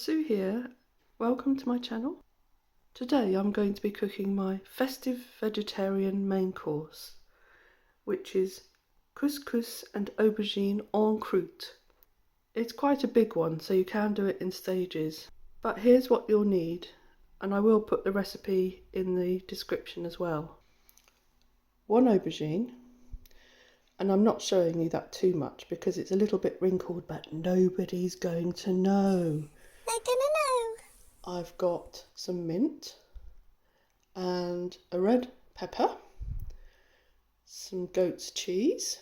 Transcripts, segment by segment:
Sue here. Welcome to my channel. Today I'm going to be cooking my festive vegetarian main course, which is couscous and aubergine en croûte. It's quite a big one, so you can do it in stages. But here's what you'll need, and I will put the recipe in the description as well. 1 aubergine, and I'm not showing you that too much because it's a little bit wrinkled, but nobody's going to know. They're gonna know. I've got some mint and a red pepper, some goat's cheese,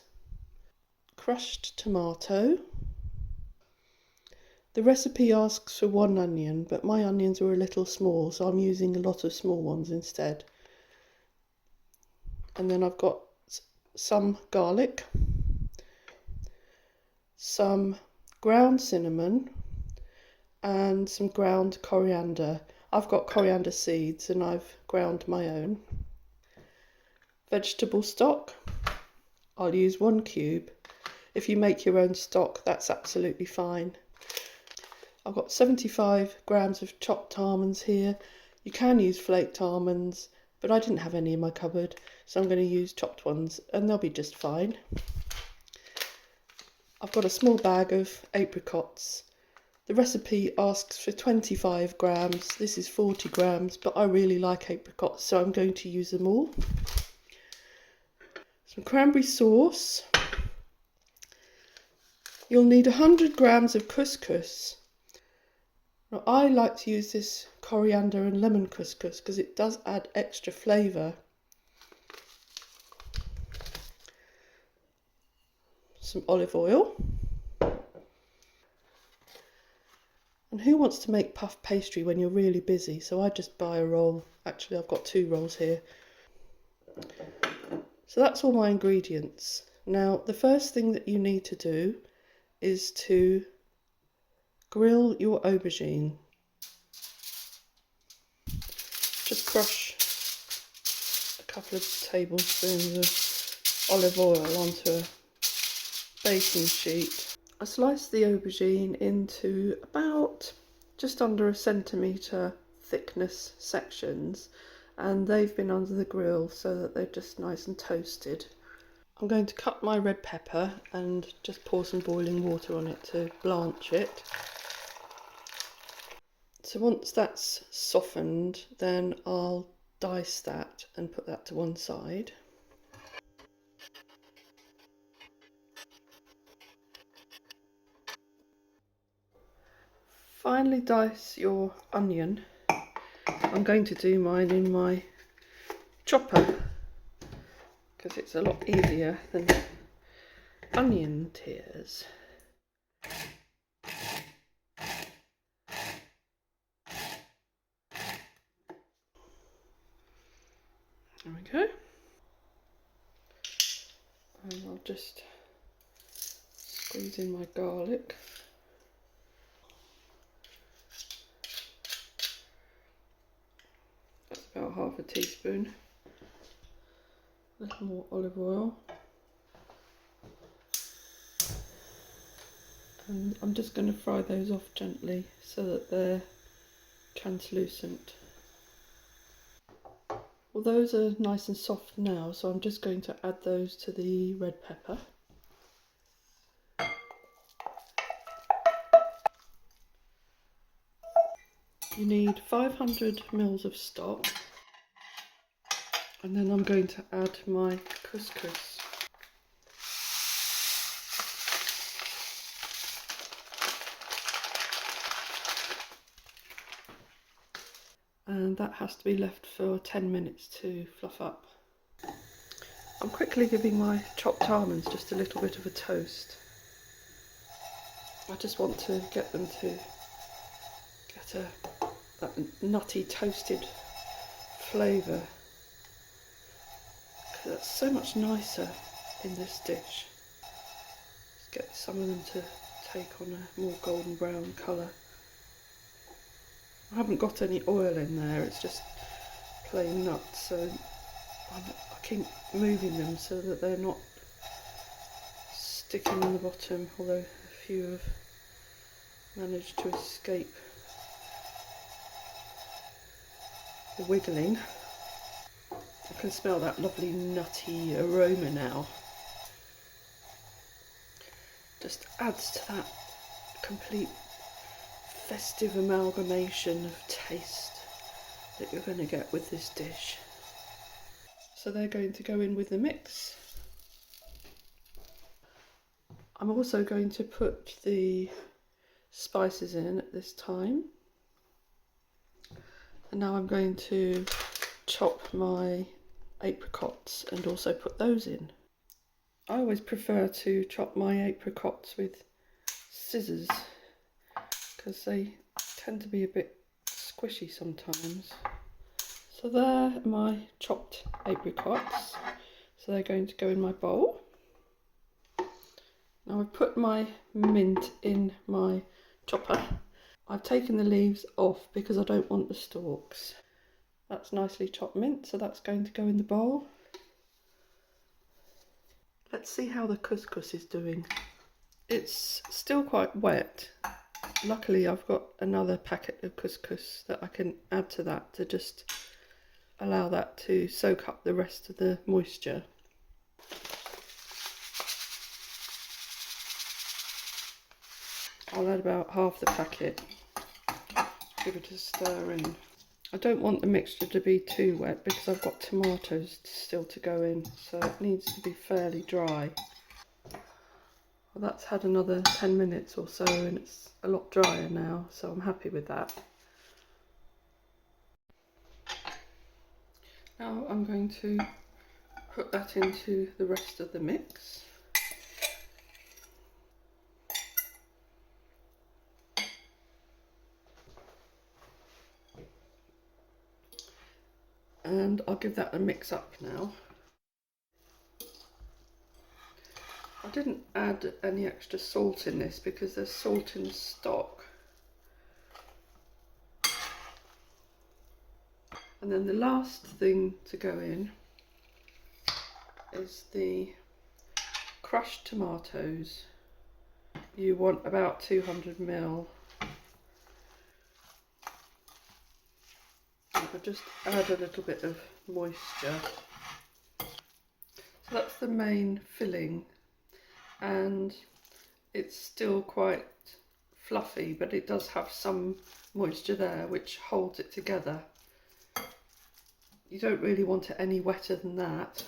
crushed tomato. The recipe asks for 1 onion, but my onions were a little small, so I'm using a lot of small ones instead. And then I've got some garlic, some ground cinnamon, and some ground coriander. I've got coriander seeds and I've ground my own. Vegetable stock, I'll use 1 cube. If you make your own stock, that's absolutely fine. I've got 75 grams of chopped almonds here. You can use flaked almonds, but I didn't have any in my cupboard, so I'm going to use chopped ones and they'll be just fine. I've got a small bag of apricots. The recipe asks for 25 grams, this is 40 grams, but I really like apricots, so I'm going to use them all. Some cranberry sauce. You'll need 100 grams of couscous. Now, I like to use this coriander and lemon couscous because it does add extra flavour. Some olive oil. And who wants to make puff pastry when you're really busy? So I just buy a roll. Actually, I've got 2 rolls here. So that's all my ingredients. Now, the first thing that you need to do is to grill your aubergine. Just crush a couple of tablespoons of olive oil onto a baking sheet. I sliced the aubergine into about just under 1 centimetre thickness sections, and they've been under the grill so that they're just nice and toasted. I'm going to cut my red pepper and just pour some boiling water on it to blanch it. So once that's softened, then I'll dice that and put that to one side. Finally dice your onion. I'm going to do mine in my chopper because it's a lot easier than onion tears. There we go. And I'll just squeeze in my garlic. That's about half a teaspoon. A little more olive oil. And I'm just going to fry those off gently so that they're translucent. Well, those are nice and soft now, so I'm just going to add those to the red pepper. You need 500 ml of stock, and then I'm going to add my couscous. And that has to be left for 10 minutes to fluff up. I'm quickly giving my chopped almonds just a little bit of a toast. I just want to get them to get that nutty toasted flavour. That's so much nicer in this dish. Just get some of them to take on a more golden brown colour. I haven't got any oil in there, it's just plain nuts, so I keep moving them so that they're not sticking on the bottom, although a few have managed to escape wiggling. I can smell that lovely nutty aroma now. Just adds to that complete festive amalgamation of taste that you're going to get with this dish. So they're going to go in with the mix. I'm also going to put the spices in at this time. And now I'm going to chop my apricots and also put those in. I always prefer to chop my apricots with scissors because they tend to be a bit squishy sometimes. So there are my chopped apricots. So they're going to go in my bowl. Now I've put my mint in my chopper. I've taken the leaves off because I don't want the stalks. That's nicely chopped mint, so that's going to go in the bowl. Let's see how the couscous is doing. It's still quite wet. Luckily I've got another packet of couscous that I can add to that to just allow that to soak up the rest of the moisture. I'll add about half the packet, give it a stir in. I don't want the mixture to be too wet because I've got tomatoes still to go in, so it needs to be fairly dry. Well, that's had another 10 minutes or so and it's a lot drier now, so I'm happy with that. Now I'm going to put that into the rest of the mix. And I'll give that a mix up now. I didn't add any extra salt in this because there's salt in the stock. And then the last thing to go in is the crushed tomatoes. You want about 200 ml. I'll just add a little bit of moisture. So that's the main filling, and it's still quite fluffy, but it does have some moisture there which holds it together. You don't really want it any wetter than that.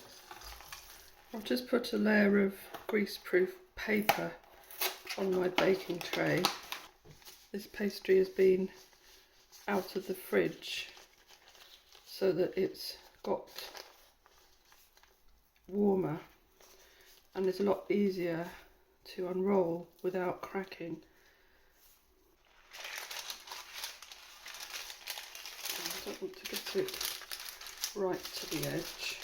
I've just put a layer of greaseproof paper on my baking tray. This pastry has been out of the fridge so that it's got warmer and it's a lot easier to unroll without cracking. I don't want to get it right to the edge,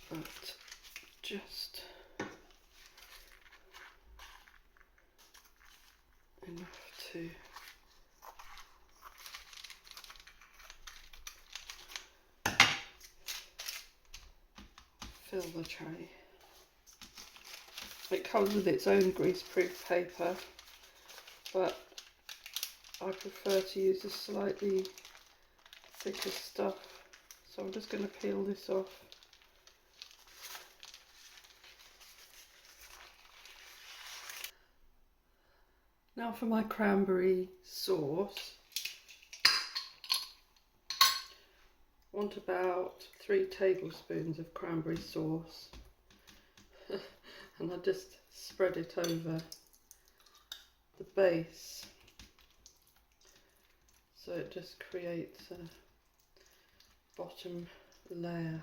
but just enough to fill the tray. It comes with its own greaseproof paper, but I prefer to use a slightly thicker stuff, so I'm just going to peel this off. Now for my cranberry sauce. I want about 3 tablespoons of cranberry sauce and I just spread it over the base so it just creates a bottom layer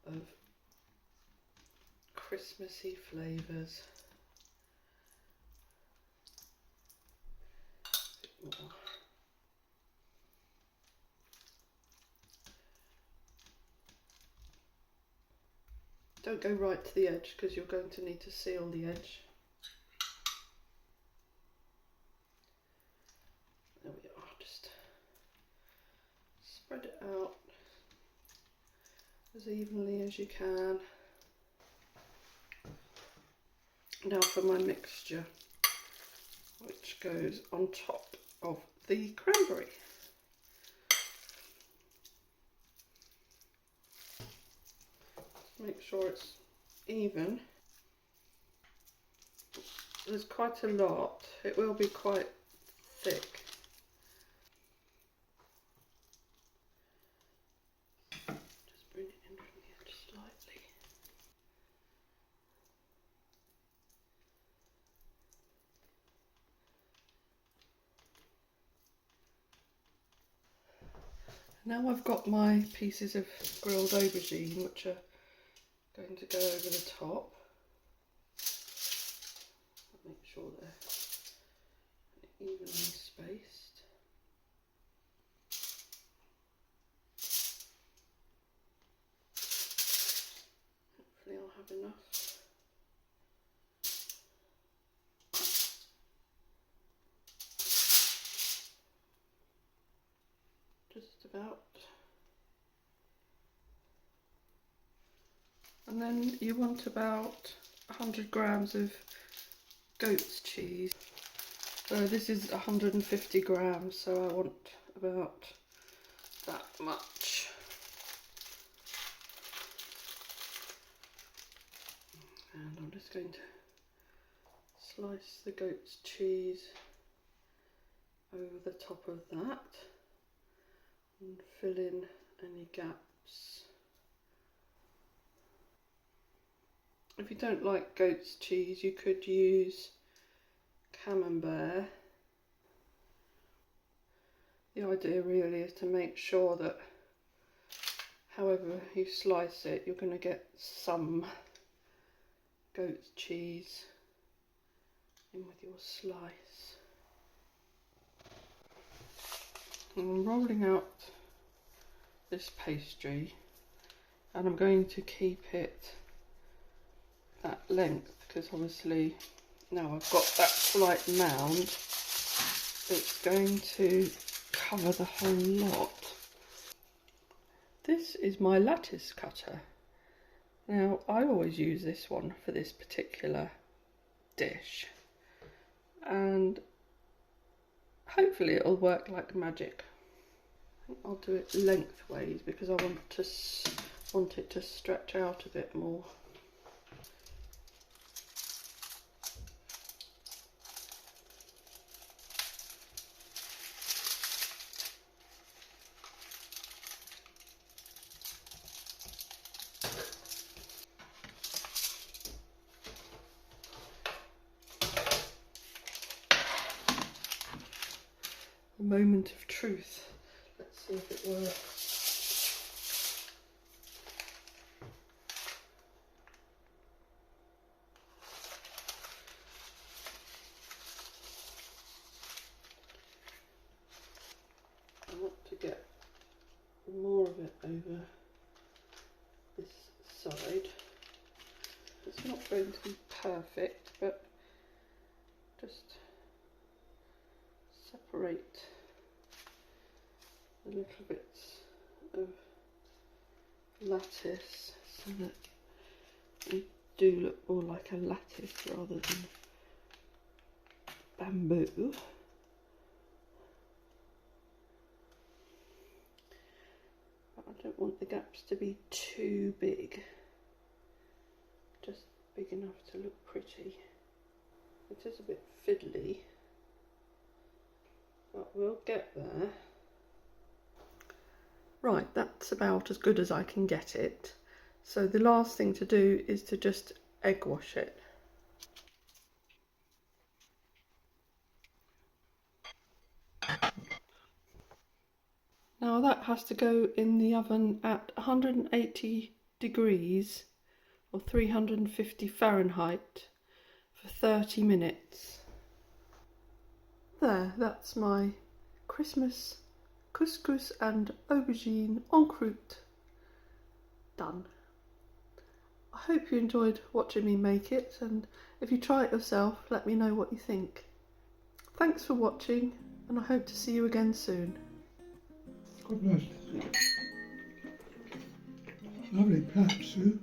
of Christmassy flavours. A bit more. Don't go right to the edge because you're going to need to seal the edge. There we are, just spread it out as evenly as you can. Now for my mixture, which goes on top of the cranberry. Make sure it's even. There's quite a lot. It will be quite thick. Just bring it in from the edge slightly. Now I've got my pieces of grilled aubergine, which are going to go over the top. Make sure they're evenly spaced. Hopefully I'll have enough. Just about. And then you want about 100 grams of goat's cheese. This is 150 grams, so I want about that much. And I'm just going to slice the goat's cheese over the top of that and fill in any gaps. If you don't like goat's cheese, you could use Camembert. The idea really is to make sure that however you slice it, you're going to get some goat's cheese in with your slice. I'm rolling out this pastry and I'm going to keep it that length because obviously now I've got that slight mound, it's going to cover the whole lot. This is my lattice cutter. Now I always use this one for this particular dish and hopefully it'll work like magic. I think I'll do it lengthways because I want it to stretch out a bit more. The moment of truth. Let's see if it works. I want to get more of it over this side. It's not going to be perfect, but just separate the little bits of lattice so that they do look more like a lattice rather than bamboo. But I don't want the gaps to be too big, just big enough to look pretty. It is a bit fiddly, but we'll get there. Right, that's about as good as I can get it. So the last thing to do is to just egg wash it. Now that has to go in the oven at 180 degrees or 350 Fahrenheit for 30 minutes. There, that's my Christmas couscous and aubergine en croûte done. I hope you enjoyed watching me make it, and if you try it yourself, let me know what you think. Thanks for watching, and I hope to see you again soon. God bless. Lovely pap, Sue.